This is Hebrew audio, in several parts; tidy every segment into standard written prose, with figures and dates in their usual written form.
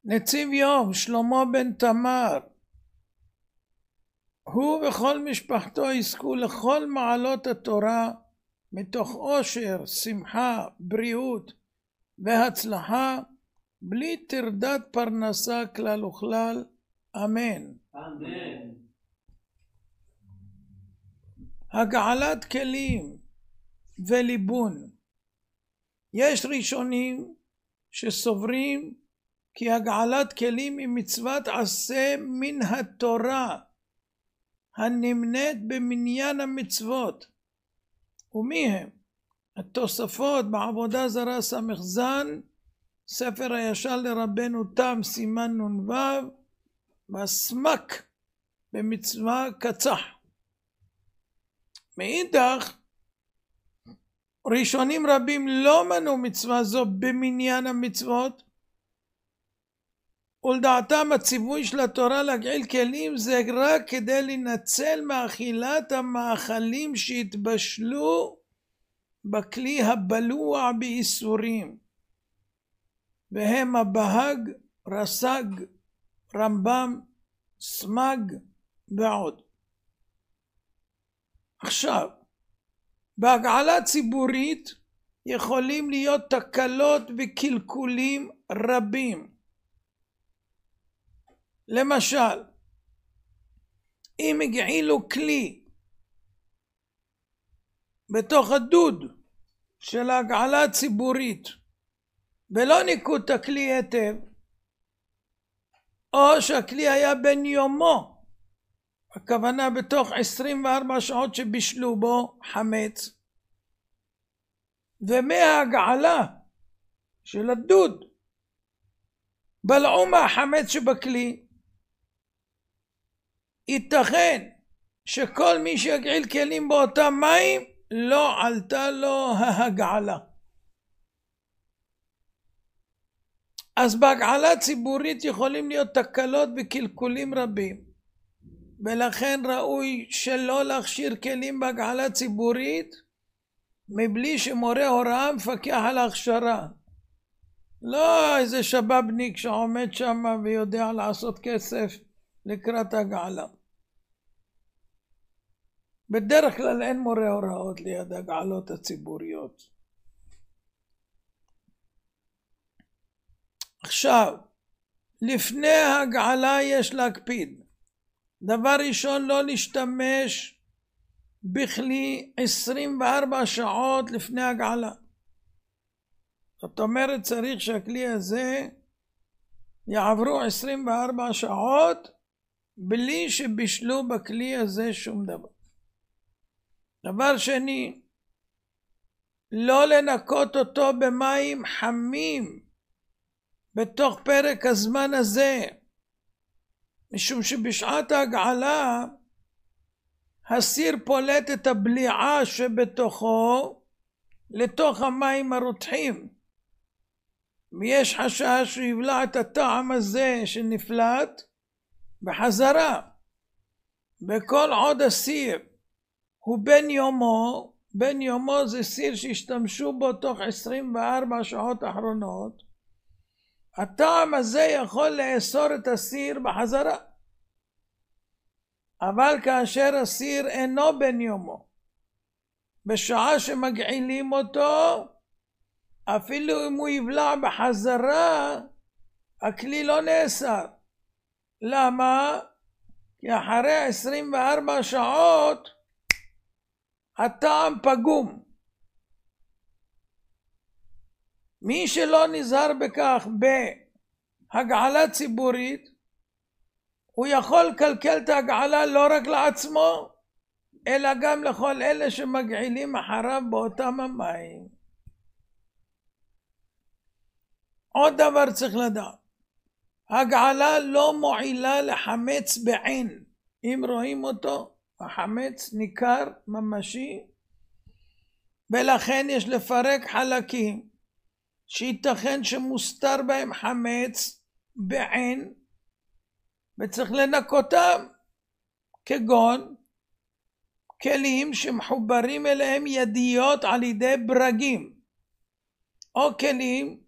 נציב יום שלמה בן תמר, הוא וכל משפחתו יזכו לכל מעלות התורה מתוך עושר, שמחה, בריאות והצלחה, בלי טרדת פרנסה כלל וכלל. אמן. אמן. הגעלת כלים וליבון. יש ראשונים שסוברים כי הגעלת כלים היא מצוות עשה מן התורה הנמנית במניין המצוות. ומי הם? התוספות בעבודה זרה ס"ז, ספר הישר לרבנו תם סימן נ"ו, והסמק במצווה קצח. מאידך, ראשונים רבים לא מנו מצווה זו במניין המצוות, ולדעתם הציווי של התורה להגעיל כלים זה רק כדי לנצל מאכילת המאכלים שהתבשלו בכלי הבלוע באיסורים, והם הבהג, רס"ג, רמב"ם, סמ"ג ועוד. עכשיו, בהגעלה ציבורית יכולים להיות תקלות וקלקולים רבים. למשל, אם הגעילו כלי בתוך הדוד של ההגעלה הציבורית ולא ניקו את הכלי היטב, או שהכלי היה בן יומו, הכוונה בתוך 24 שעות שבישלו בו חמץ, ומההגעלה של הדוד בלעו מהחמץ שבכלי, ייתכן שכל מי שיגעיל כלים באותם מים לא עלתה לו ההגעלה. אז בהגעלה ציבורית יכולים להיות תקלות וקלקולים רבים, ולכן ראוי שלא להכשיר כלים בהגעלה ציבורית מבלי שמורה הוראה מפקח על ההכשרה. לא איזה שבבניק שעומד שם ויודע לעשות כסף לקראת הגעלה. בדרך כלל אין מורה הוראות ליד הגעלות הציבוריות. עכשיו, לפני הגעלה יש להקפיד. דבר ראשון, לא להשתמש בכלי 24 שעות לפני הגעלה. זאת אומרת, צריך שהכלי הזה יעברו 24 שעות בלי שבישלו בכלי הזה שום דבר. דבר שני, לא לנקות אותו במים חמים בתוך פרק הזמן הזה, משום שבשעת ההגעלה הסיר פולט את הבליעה שבתוכו לתוך המים הרותחים, ויש חשש שהוא יבלע את הטעם הזה שנפלט בחזרה. וכל עוד הסיר הוא בן יומו זה סיר שהשתמשו בו תוך 24 שעות האחרונות, הטעם הזה יכול לאסור את הסיר בחזרה. אבל כאשר הסיר אינו בן יומו, בשעה שמגעילים אותו, אפילו אם הוא יבלע בחזרה, הכלי לא נאסר. למה? כי אחרי 24 שעות הטעם פגום. מי שלא נזהר בכך בהגעלה ציבורית, הוא יכול לקלקל את ההגעלה לא רק לעצמו, אלא גם לכל אלה שמגעילים אחריו באותם המים. עוד דבר צריך לדעת, הגעלה לא מועילה לחמץ בעין. אם רואים אותו, החמץ ניכר ממשי, ולכן יש לפרק חלקים שייתכן שמוסתר בהם חמץ בעין, וצריך לנקותם, כגון כלים שמחוברים אליהם ידיות על ידי ברגים, או כלים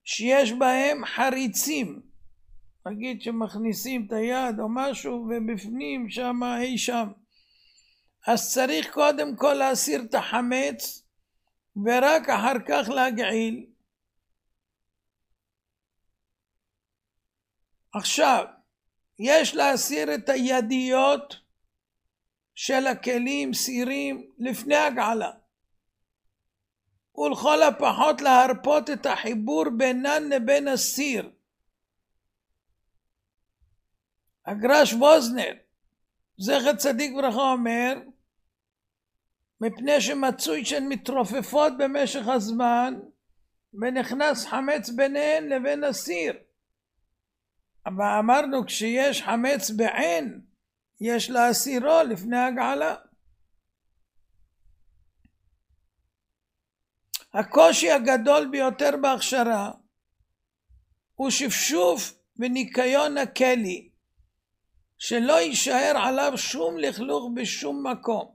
שיש בהם חריצים נגיד שמכניסים את היד או משהו ובפנים שם אי שם, אז צריך קודם כל להסיר את החמץ ורק אחר כך להגעיל. עכשיו יש להסיר את הידיות של הכלים, סירים, לפני הגעלה, ולכל הפחות להרפות את החיבור בינן לבין הסיר. הגרש ווזנר זכר צדיק ברכה אומר, מפני שמצוי שהן מתרופפות במשך הזמן ונכנס חמץ ביניהן לבין הסיר. אבל אמרנו כשיש חמץ בעין יש להסירו לפני הגעלה. הקושי הגדול ביותר בהכשרה הוא שפשוף וניקיון הכלי, שלא יישאר עליו שום לכלוך בשום מקום.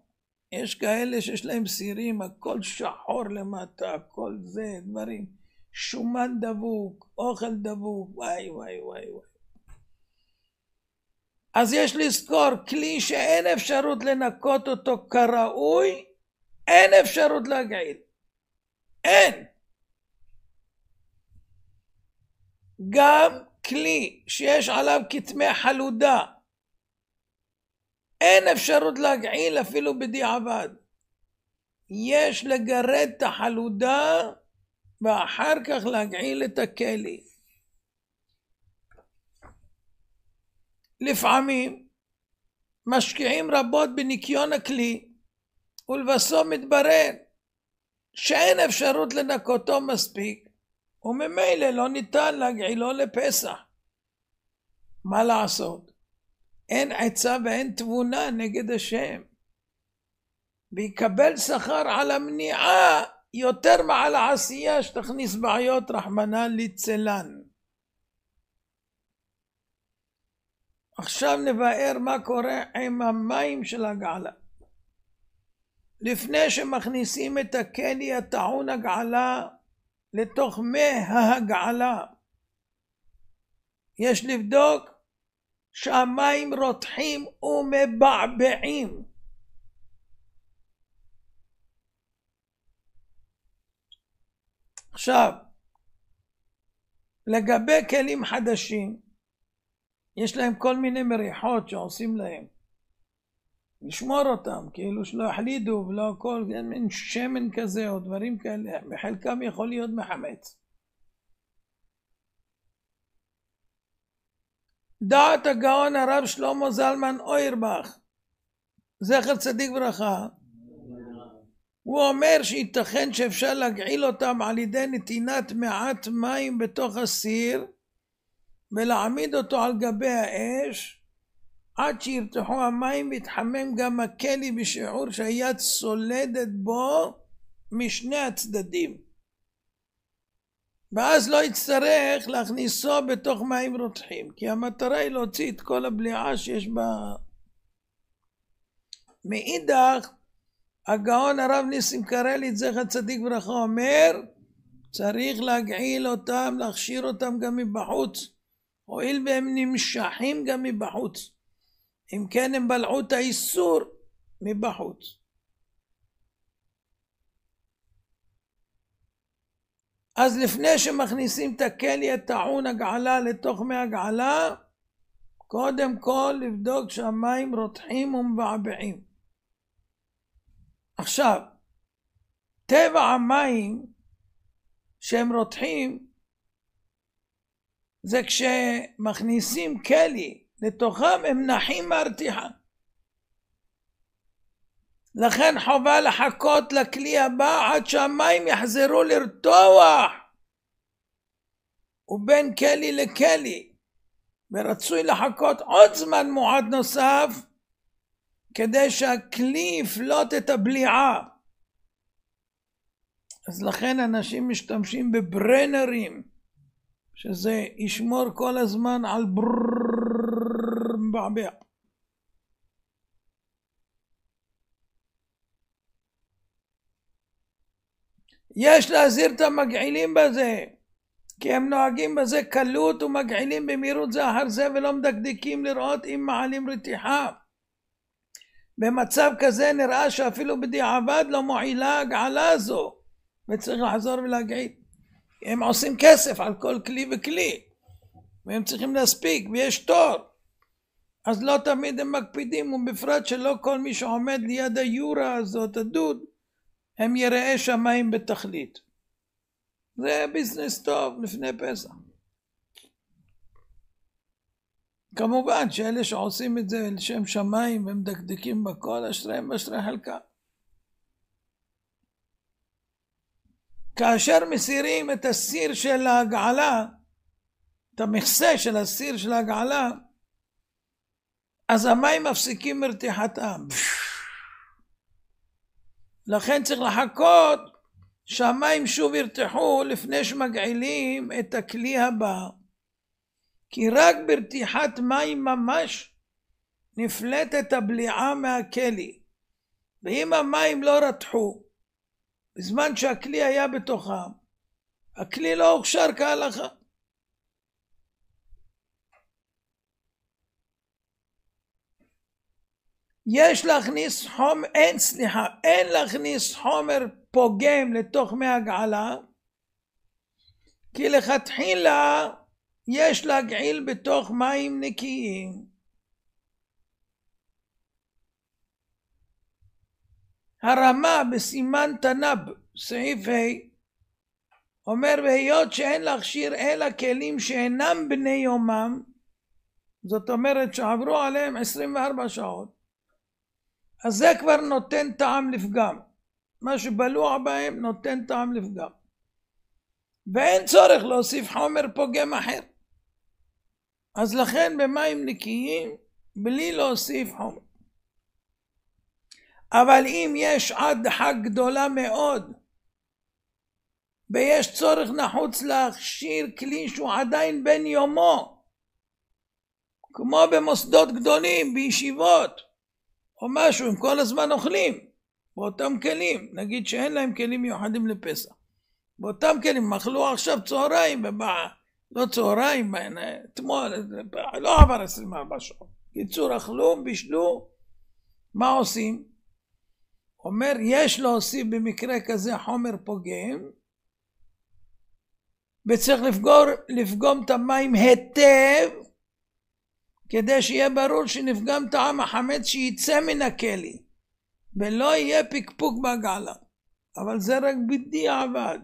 יש כאלה שיש להם סירים, הכל שחור למטה, הכל זה, דברים, שומן דבוק, אוכל דבוק, וואי וואי וואי וואי. אז יש לזכור, כלי שאין אפשרות לנקות אותו כראוי, אין אפשרות להגעיל. אין. גם כלי שיש עליו כתמי חלודה, אין אפשרות להגעיל אפילו בדיעבד. יש לגרד את החלודה ואחר כך להגעיל את הכלי. לפעמים משקיעים רבות בניקיון הכלי ולבסוף מתברר שאין אפשרות לנקותו מספיק וממילא לא ניתן להגעילו לפסח. מה לעשות? אין עצה ואין תבונה נגד השם, ויקבל שכר על המניעה יותר מעל העשייה שתכניס בעיות רחמנא ליצלן. עכשיו נבאר מה קורה עם המים של הגעלה. לפני שמכניסים את הכלי הטעון הגעלה לתוך מי ההגעלה, יש לבדוק שהמים רותחים ומבעבעים. עכשיו, לגבי כלים חדשים, יש להם כל מיני מריחות שעושים להם, לשמור אותם, כאילו שלא יחלידו ולא הכל, מין שמן כזה או דברים כאלה, בחלקם יכול להיות מחמץ. דעת הגאון הרב שלמה זלמן אוירבך, זכר צדיק ברכה, הוא אומר שייתכן שאפשר להגעיל אותם על ידי נתינת מעט מים בתוך הסיר ולהעמיד אותו על גבי האש עד שירתחו המים ויתחמם גם הכלי בשיעור שהיד סולדת בו משני הצדדים, ואז לא יצטרך להכניסו בתוך מים רותחים, כי המטרה היא להוציא את כל הבליעה שיש בה. מאידך, הגאון הרב ניסים קרליץ זכר צדיק ברכה אומר, צריך להגעיל אותם, להכשיר אותם גם מבחוץ, הואיל והם נמשכים גם מבחוץ, אם כן הם בלעו את האיסור מבחוץ. אז לפני שמכניסים את הכלי הטעון הגעלה לתוך מי הגעלה, קודם כל לבדוק שהמים רותחים ומבעבעים. עכשיו, טבע המים שהם רותחים זה כשמכניסים כלי לתוכם הם נחים מהרתיחה, לכן חובה לחכות לכלי הבא עד שהמים יחזרו לרתוח, ובין כלי לכלי ורצוי לחכות עוד זמן מועד נוסף כדי שהכלי יפלוט את הבליעה. אז לכן אנשים משתמשים בברנרים, שזה ישמור כל הזמן על מבעבע. יש להזהיר את המגעילים בזה, כי הם נוהגים בזה קלות ומגעילים במהירות זה אחר זה ולא מדקדקים לראות אם מעלים רתיחה. במצב כזה נראה שאפילו בדיעבד לא מועילה הגעלה הזו וצריך לחזור ולהגעיל. הם עושים כסף על כל כלי וכלי והם צריכים להספיק ויש תור, אז לא תמיד הם מקפידים, ובפרט שלא כל מי שעומד ליד היורה הזאת, הדוד, הם יראי שמיים בתכלית. זה ביזנס טוב לפני פסח. כמובן שאלה שעושים את זה לשם שמיים והם דקדקים בכל, אשריהם ואשרי חלקם. כאשר מסירים את הסיר של ההגעלה, את המכסה של הסיר של ההגעלה, אז המים מפסיקים מרתיחתם. לכן צריך לחכות שהמים שוב ירתחו לפני שמגעילים את הכלי הבא. כי רק ברתיחת מים ממש נפלטת הבליעה מהכלי. ואם המים לא רתחו, בזמן שהכלי היה בתוכם, הכלי לא הוכשר כהלכה. יש להכניס חומר, אין להכניס חומר פוגם לתוך מי הגעלה, כי לכתחילה יש להגעיל בתוך מים נקיים. הרמה בסימן תנב, סעיף ה', אומר בהיות שאין להכשיר אלא כלים שאינם בני יומם, זאת אומרת שעברו עליהם 24 שעות, אז זה כבר נותן טעם לפגם. מה שבלוע בהם נותן טעם לפגם. ואין צורך להוסיף חומר פוגם אחר. אז לכן במים נקיים בלי להוסיף חומר. אבל אם יש עדחה גדולה מאוד, ויש צורך נחוץ להכשיר כלי שהוא עדיין בן יומו, כמו במוסדות גדולים, בישיבות, או משהו, הם כל הזמן אוכלים באותם כלים, נגיד שאין להם כלים מיוחדים לפסח, באותם כלים, אכלו עכשיו צהריים, לא צהריים, אתמול, לא עבר 24 שעות, קיצור אכלו, בישלו, מה עושים? אומר, יש להוסיף במקרה כזה חומר פוגם, וצריך לפגום את המים היטב, כדי שיהיה ברור שנפגם טעם החמץ שיצא מן הכלי, ולא יהיה פיקפוק בהגעלה. אבל זה רק בדיעבד.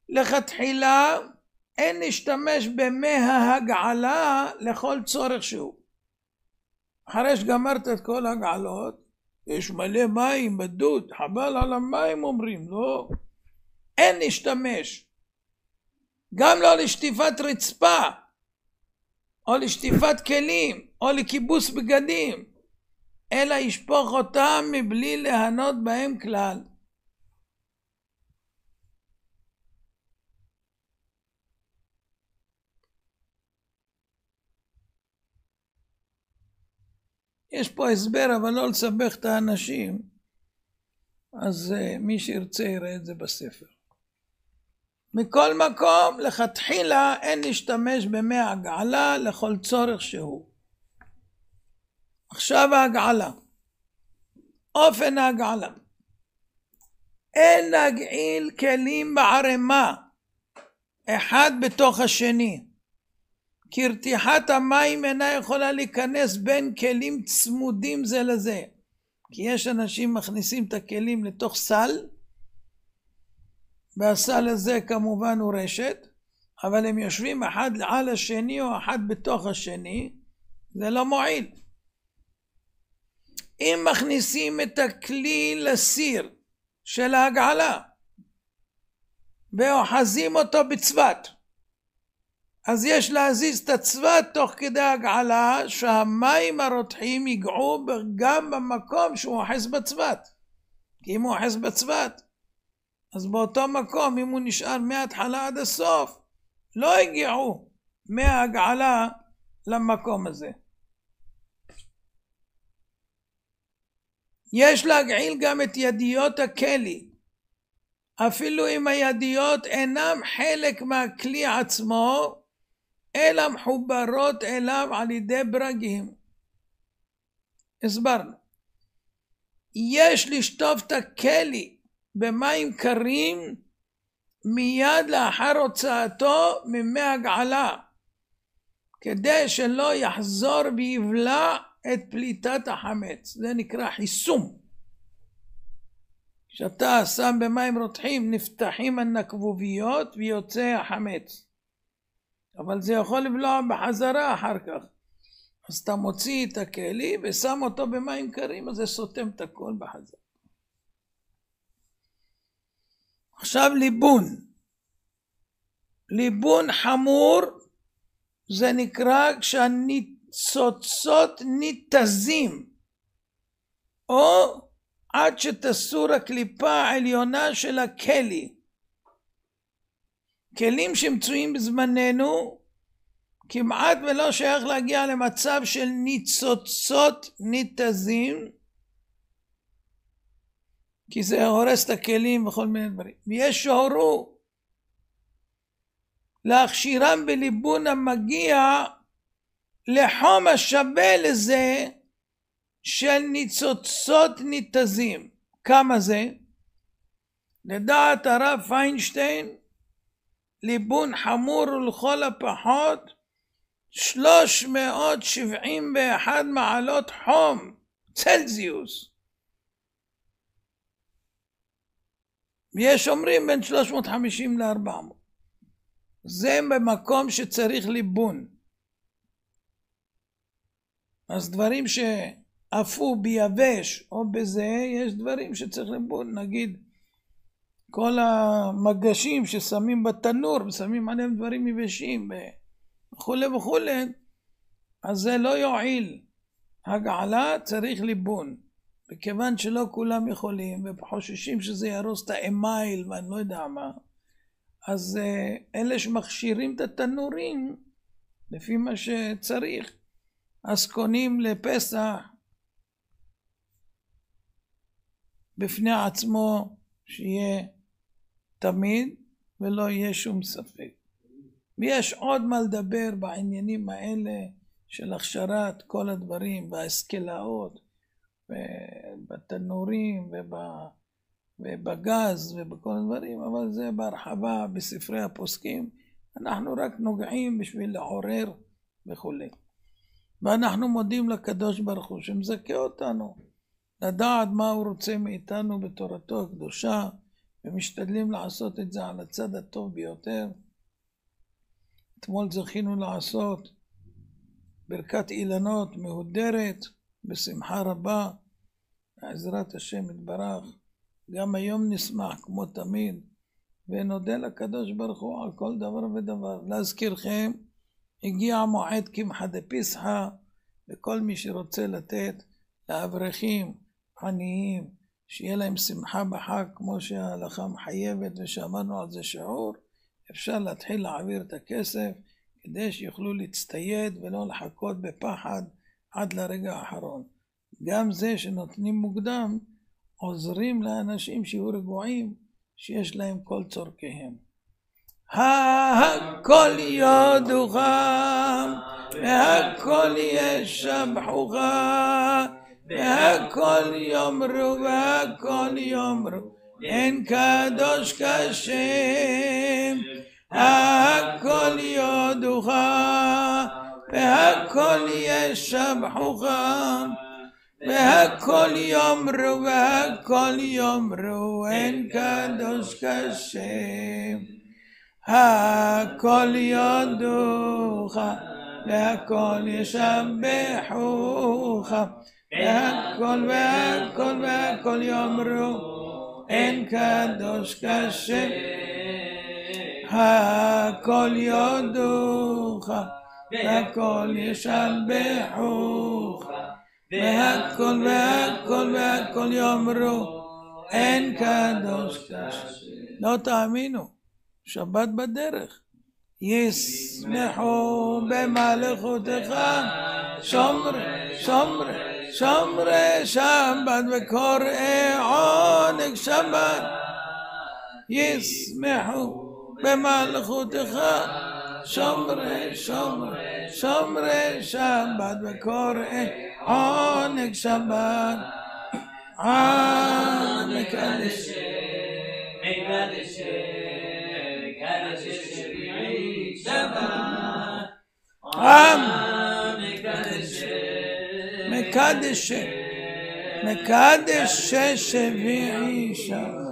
לכתחילה אין להשתמש במי ההגעלה לכל צורך שהוא. אחרי שגמרת את כל הגעלות, יש מלא מים בדוד, חבל על המים אומרים, לא. אין להשתמש. גם לא לשטיפת רצפה, או לשטיפת כלים, או לכיבוס בגדים, אלא ישפוך אותם מבלי להנות בהם כלל. יש פה הסבר, אבל לא לסבך את האנשים, אז מי שירצה יראה את זה בספר. מכל מקום, לכתחילה אין להשתמש במי הגעלה לכל צורך שהוא. עכשיו ההגעלה. אופן ההגעלה. אין להגעיל כלים בערימה, אחד בתוך השני. כי רתיחת המים אינה יכולה להיכנס בין כלים צמודים זה לזה. כי יש אנשים מכניסים את הכלים לתוך סל, והסל הזה כמובן הוא רשת, אבל הם יושבים אחד על השני או אחד בתוך השני, זה לא מועיל. אם מכניסים את הכלי לסיר של ההגעלה, ואוחזים אותו בצוות, אז יש להזיז את הצוות תוך כדי הגעלה, שהמים הרותחים ייגעו גם במקום שהוא אוחז בצוות. כי אם הוא אוחז בצוות, אז באותו מקום, אם הוא נשאר מההתחלה עד הסוף, לא הגיעו מההגעלה למקום הזה. יש להגעיל גם את ידיות הכלי, אפילו אם הידיות אינם חלק מהכלי עצמו, אלא מחוברות אליו על ידי ברגים. הסברנו. יש לשטוף את הכלי במים קרים מיד לאחר הוצאתו ממי הגעלה, כדי שלא יחזור ויבלע את פליטת החמץ. זה נקרא חיסום. כשאתה שם במים רותחים נפתחים הנקבוביות ויוצא החמץ, אבל זה יכול לבלוע בחזרה אחר כך. אז אתה מוציא את הכלי ושם אותו במים קרים, אז זה סותם את הכל בחזרה. עכשיו ליבון. ליבון חמור זה נקרא כשהניצוצות ניתזים, או עד שתסור הקליפה העליונה של הכלי. כלים שמצויים בזמננו כמעט ולא שייך להגיע למצב של ניצוצות ניתזים, כי זה הורס את הכלים וכל מיני דברים. ויש שהורו להכשירם בליבון המגיע לחום השווה לזה של ניצוצות ניתזים. כמה זה? לדעת הרב פיינשטיין, ליבון חמור ולכל הפחות 371 מעלות חום צלזיוס. יש אומרים בין 350 ל-400. זה במקום שצריך ליבון. אז דברים שעפו ביבש או בזה, יש דברים שצריך ליבון. נגיד כל המגשים ששמים בתנור ושמים עליהם דברים יבשים וכולי וכולי, אז זה לא יועיל. הגעלה צריך ליבון, וכיוון שלא כולם יכולים וחוששים שזה ירוס את האמייל ואני לא יודע מה, אז אלה שמכשירים את התנורים לפי מה שצריך, אז קונים לפסח בפני עצמו שיהיה תמיד ולא יהיה שום ספק. ויש עוד מה לדבר בעניינים האלה של הכשרת כל הדברים והאסקלאות ובתנורים ובגז ובכל הדברים, אבל זה בהרחבה בספרי הפוסקים. אנחנו רק נוגעים בשביל לעורר וכו'. ואנחנו מודים לקדוש ברוך הוא שמזכה אותנו לדעת מה הוא רוצה מאיתנו בתורתו הקדושה, ומשתדלים לעשות את זה על הצד הטוב ביותר. אתמול זכינו לעשות ברכת אילנות מהודרת בשמחה רבה, בעזרת השם יתברך. גם היום נשמח כמו תמיד, ונודה לקדוש ברוך הוא על כל דבר ודבר. להזכירכם, הגיע מועד קמחא דפסחא, וכל מי שרוצה לתת לאברכים עניים, שיהיה להם שמחה בחג כמו שההלכה מחייבת ושאמרנו על זה שיעור, אפשר להתחיל להעביר את הכסף כדי שיוכלו להצטייד ולא לחכות בפחד עד לרגע האחרון. גם זה שנותנים מוקדם עוזרים לאנשים שיהיו רגועים, שיש להם כל צורכיהם. הכל יודוך והכל ישבחוך והכל יאמרו והכל יאמרו אין קדוש כשם. הכל יודוך והכל ישבחוך והכל יאמרו והכל יאמרו אין קדוש כשם. הכל יודוך והכל ישבחוך והכל והכל והכל יאמרו אין קדוש כשם. הכל יודוך והכל ישבחוך והכל והכל והכל יאמרו אין קדוש כשם. לא תאמינו, שבת בדרך. ישמחו במלכותך שומרי שומרי שומרי שבת וקוראי עונג שבת. ישמחו במלכותך, שומרי שומרי שומרי שבת וקוראי עונג שבת. מקדש מקדש מקדש שביעי שבת. מקדש מקדש מקדש שביעי שבת.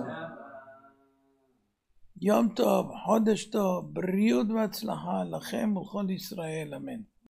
יום טוב, חודש טוב, בריאות והצלחה לכם ולכל ישראל, אמן.